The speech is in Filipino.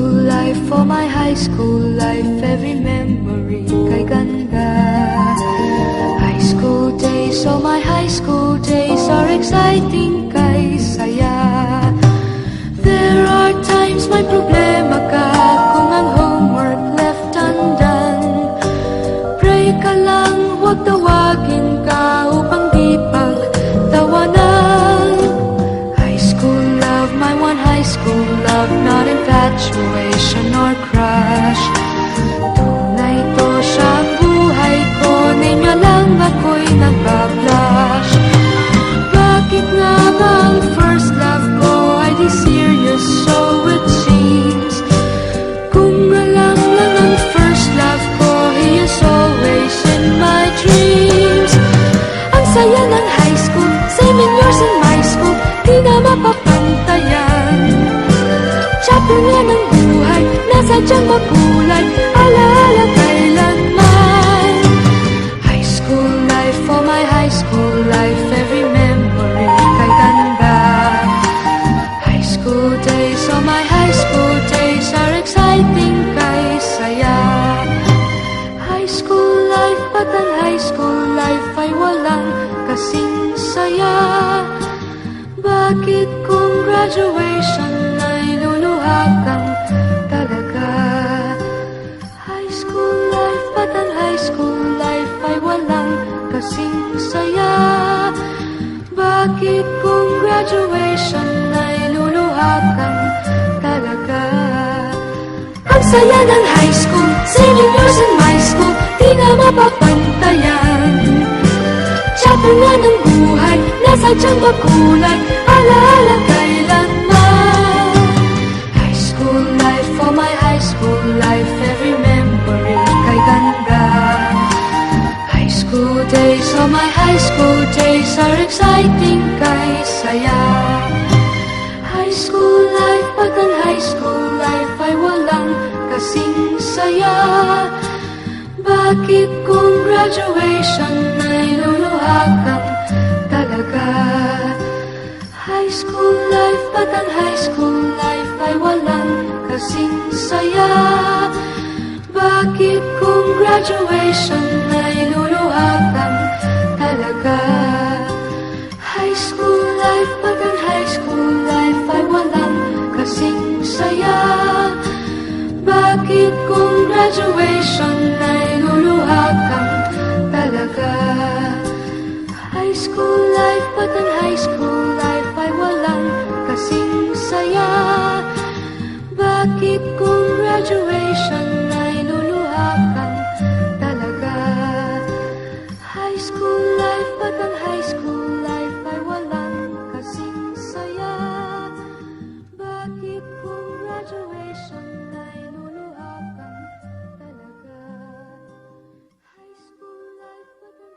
school life, for my high school life, every memory kay ganda. High school days, oh my high school days are exciting kay saya. There are times may problema ka kung ang homework left undone. Pray ka lang, huwag tawagin ka upang di pagtawanan. High school love, my one high school love, not infatuation or crush. Tunay to siyang buhay ko, niya lang ako'y nagbablush. Bakit nga ba ang first love ko ay di serious, so it seems? Kung alam lang ang first love ko, he is always in my dreams. Ang saya ng high school, 7 years in my school, di na mapapantayan. Chapter nga ng buhay, nasadyang makulay, alaala kailanman. High school life, for my high school life, every memory kay ganda. High school days, oh my high school days are exciting kay saya. High school life, but ang high school life ay walang kasing saya. Bakit kung graduation ay luluha kang talaga? High school life, but ang high school life ay walang kasing saya. Bakit kung graduation ay luluha kang talaga? Ang saya ng high school, 7 years in my school, di na mapapantayan. Chapter nga ng buhay, nasadyang makulay, alaala kailanman. High school life, for my high school life, every memory kay ganda. High school days, oh my high school days are exciting kay saya. High school life, pag ang high school life ay walang kasing saya. Bakit kung graduation ay luluha kang talaga? High school life, but ang high school life ay walang kasing saya. Bakit kung graduation ay luluha kang talaga? High school life, but ang high school life ay walang kasing saya. Bakit kung graduation ay luluha kang talaga? High school life, but ang high school